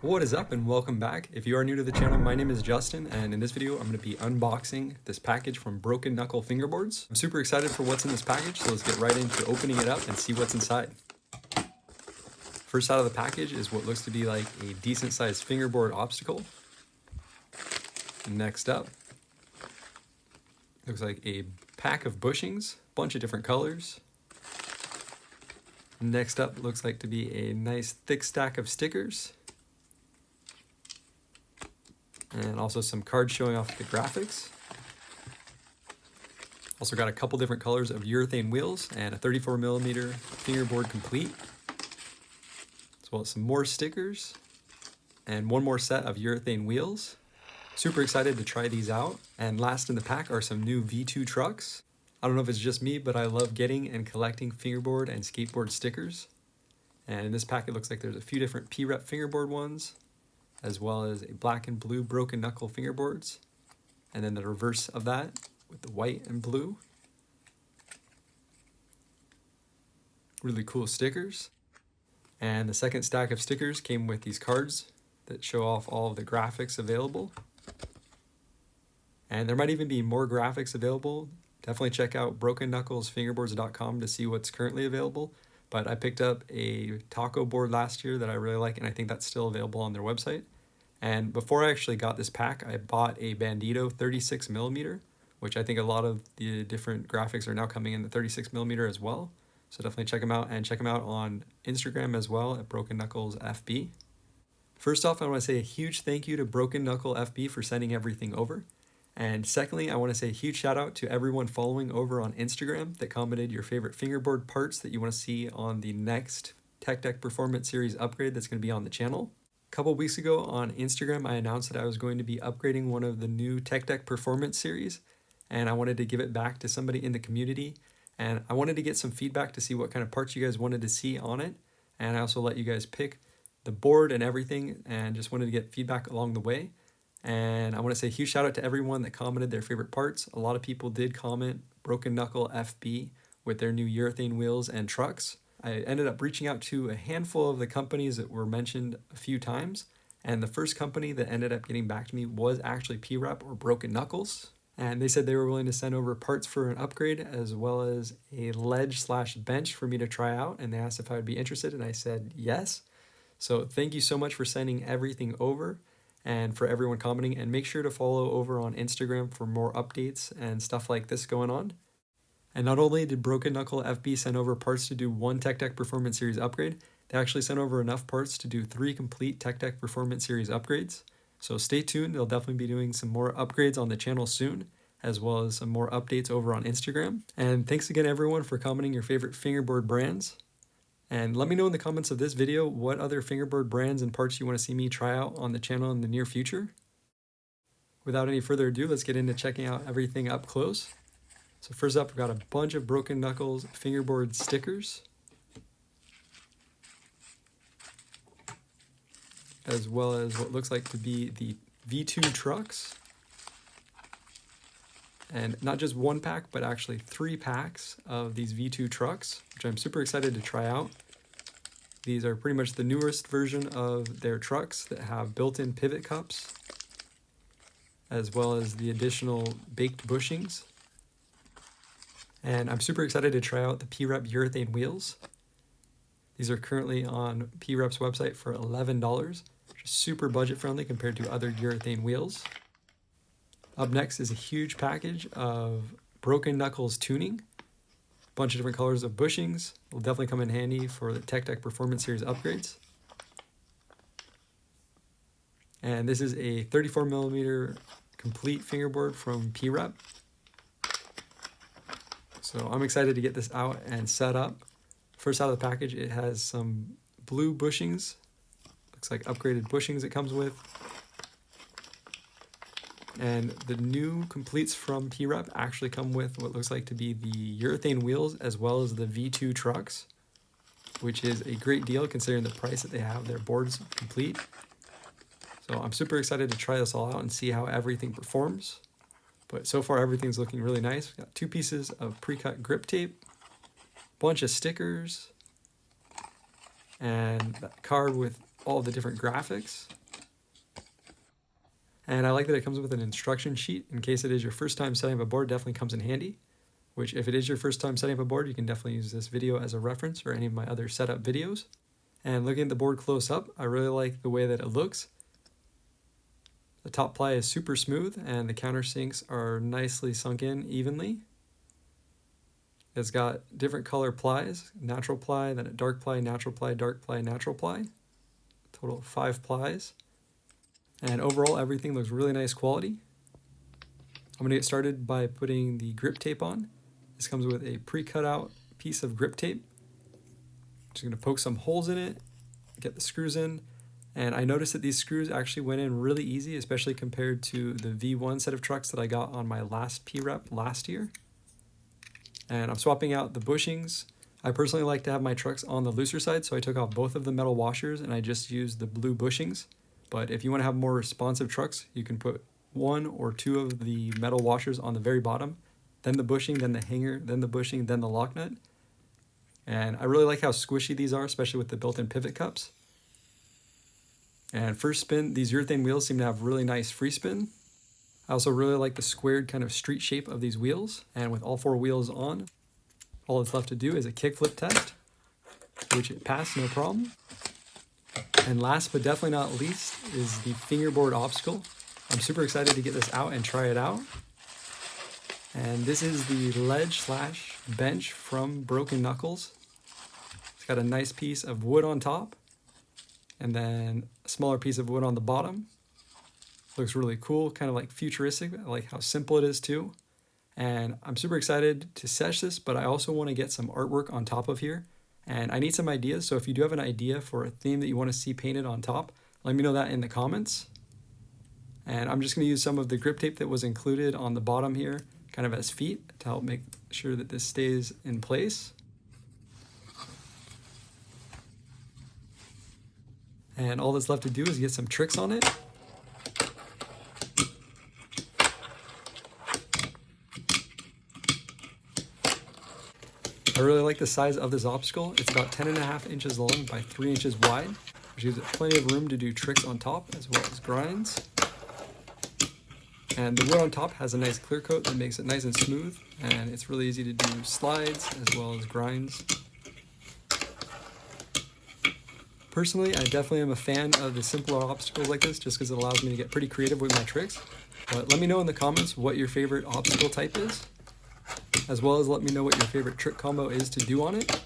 What is up and welcome back. If you are new to the channel, my name is Justin, and in this video I'm going to be unboxing this package from Broken Knuckle Fingerboards. I'm super excited for what's in this package, so let's get right into opening it up and see what's inside. First out of the package is what looks to be like a decent sized fingerboard obstacle. Next up, looks like a pack of bushings, bunch of different colors. Next up looks like to be a nice thick stack of stickers. And also some cards showing off the graphics. Also got a couple different colors of urethane wheels and a 34mm fingerboard complete. As well as some more stickers and one more set of urethane wheels. Super excited to try these out. And last in the pack are some new V2 trucks. I don't know if it's just me, but I love getting and collecting fingerboard and skateboard stickers. And in this pack it looks like there's a few different P-Rep fingerboard ones, as well as a black and blue broken knuckle fingerboards, and then the reverse of that with the white and blue. Really cool stickers. And the second stack of stickers came with these cards that show off all of the graphics available. And there might even be more graphics available. Definitely check out brokenknucklesfingerboards.com to see what's currently available. But I picked up a taco board last year that I really like, and I think that's still available on their website. And before I actually got this pack, I bought a Bandito 36mm, which I think a lot of the different graphics are now coming in the 36mm as well. So definitely check them out, and check them out on Instagram as well at Broken Knuckles FB. First off, I want to say a huge thank you to Broken Knuckle FB for sending everything over. And secondly, I want to say a huge shout out to everyone following over on Instagram that commented your favorite fingerboard parts that you want to see on the next Tech Deck Performance Series upgrade that's going to be on the channel. A couple weeks ago on Instagram, I announced that I was going to be upgrading one of the new Tech Deck Performance Series, and I wanted to give it back to somebody in the community. And I wanted to get some feedback to see what kind of parts you guys wanted to see on it. And I also let you guys pick the board and everything, and just wanted to get feedback along the way. And I want to say a huge shout out to everyone that commented their favorite parts. A lot of people did comment Broken Knuckle FB with their new urethane wheels and trucks. I ended up reaching out to a handful of the companies that were mentioned a few times. And the first company that ended up getting back to me was actually P-Rep or Broken Knuckles. And they said they were willing to send over parts for an upgrade, as well as a ledge/bench for me to try out. And they asked if I would be interested, and I said yes. So thank you so much for sending everything over, and for everyone commenting. And make sure to follow over on Instagram for more updates and stuff like this going on. And not only did Broken Knuckle FB send over parts to do one Tech Deck Performance Series upgrade, they actually sent over enough parts to do 3 complete Tech Deck Performance Series upgrades. So stay tuned, they'll definitely be doing some more upgrades on the channel soon, as well as some more updates over on Instagram. And thanks again everyone for commenting your favorite fingerboard brands. And let me know in the comments of this video what other fingerboard brands and parts you want to see me try out on the channel in the near future. Without any further ado, let's get into checking out everything up close. So first up, we've got a bunch of Broken Knuckles fingerboard stickers, as well as what looks like to be the V2 trucks. And not just one pack, but actually 3 packs of these V2 trucks, which I'm super excited to try out. These are pretty much the newest version of their trucks that have built-in pivot cups, as well as the additional baked bushings. And I'm super excited to try out the P-Rep urethane wheels. These are currently on P-Rep's website for $11, which is super budget friendly compared to other urethane wheels. Up next is a huge package of Broken Knuckles tuning. A bunch of different colors of bushings. Will definitely come in handy for the Tech Deck Performance Series upgrades. And this is a 34mm complete fingerboard from P-Rep. So I'm excited to get this out and set up. First out of the package, it has some blue bushings. Looks like upgraded bushings it comes with. And the new completes from P-Rep actually come with what looks like to be the urethane wheels, as well as the V2 trucks, which is a great deal considering the price that they have their boards complete. So I'm super excited to try this all out and see how everything performs. But so far everything's looking really nice. We've got 2 pieces of pre-cut grip tape, bunch of stickers, and that card with all of the different graphics. And I like that it comes with an instruction sheet in case it is your first time setting up a board. Definitely comes in handy, which if it is your first time setting up a board, you can definitely use this video as a reference or any of my other setup videos. And looking at the board close up, I really like the way that it looks. The top ply is super smooth and the countersinks are nicely sunk in evenly. It's got different color plies, natural ply, then a dark ply, natural ply, dark ply, natural ply. Total of 5 plies. And overall, everything looks really nice quality. I'm going to get started by putting the grip tape on. This comes with a pre-cut out piece of grip tape. Just going to poke some holes in it, get the screws in. And I noticed that these screws actually went in really easy, especially compared to the V1 set of trucks that I got on my last P-Rep last year. And I'm swapping out the bushings. I personally like to have my trucks on the looser side, so I took off both of the metal washers and I just used the blue bushings. But if you want to have more responsive trucks, you can put 1 or 2 of the metal washers on the very bottom, then the bushing, then the hanger, then the bushing, then the lock nut. And I really like how squishy these are, especially with the built-in pivot cups. And first spin, these urethane wheels seem to have really nice free spin. I also really like the squared kind of street shape of these wheels. And with all 4 wheels on, all that's left to do is a kickflip test, which it passed no problem. And last but definitely not least is the fingerboard obstacle. I'm super excited to get this out and try it out. And this is the ledge/bench from Broken Knuckles. It's got a nice piece of wood on top and then a smaller piece of wood on the bottom. Looks really cool, kind of like futuristic. I like how simple it is too. And I'm super excited to sesh this, but I also want to get some artwork on top of here. And I need some ideas, so if you do have an idea for a theme that you want to see painted on top, let me know that in the comments. And I'm just going to use some of the grip tape that was included on the bottom here, kind of as feet, to help make sure that this stays in place. And all that's left to do is get some tricks on it. I really like the size of this obstacle. It's about 10.5 inches long by 3 inches wide, which gives it plenty of room to do tricks on top as well as grinds. And the wood on top has a nice clear coat that makes it nice and smooth, and it's really easy to do slides as well as grinds. Personally, I definitely am a fan of the simpler obstacles like this just because it allows me to get pretty creative with my tricks. But let me know in the comments what your favorite obstacle type is, as well as let me know what your favorite trick combo is to do on it.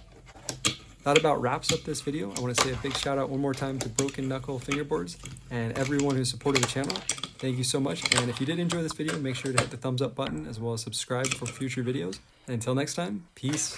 That about wraps up this video. I want to say a big shout out one more time to Broken Knuckle Fingerboards and everyone who supported the channel. Thank you so much. And if you did enjoy this video, make sure to hit the thumbs up button as well as subscribe for future videos. And until next time, peace.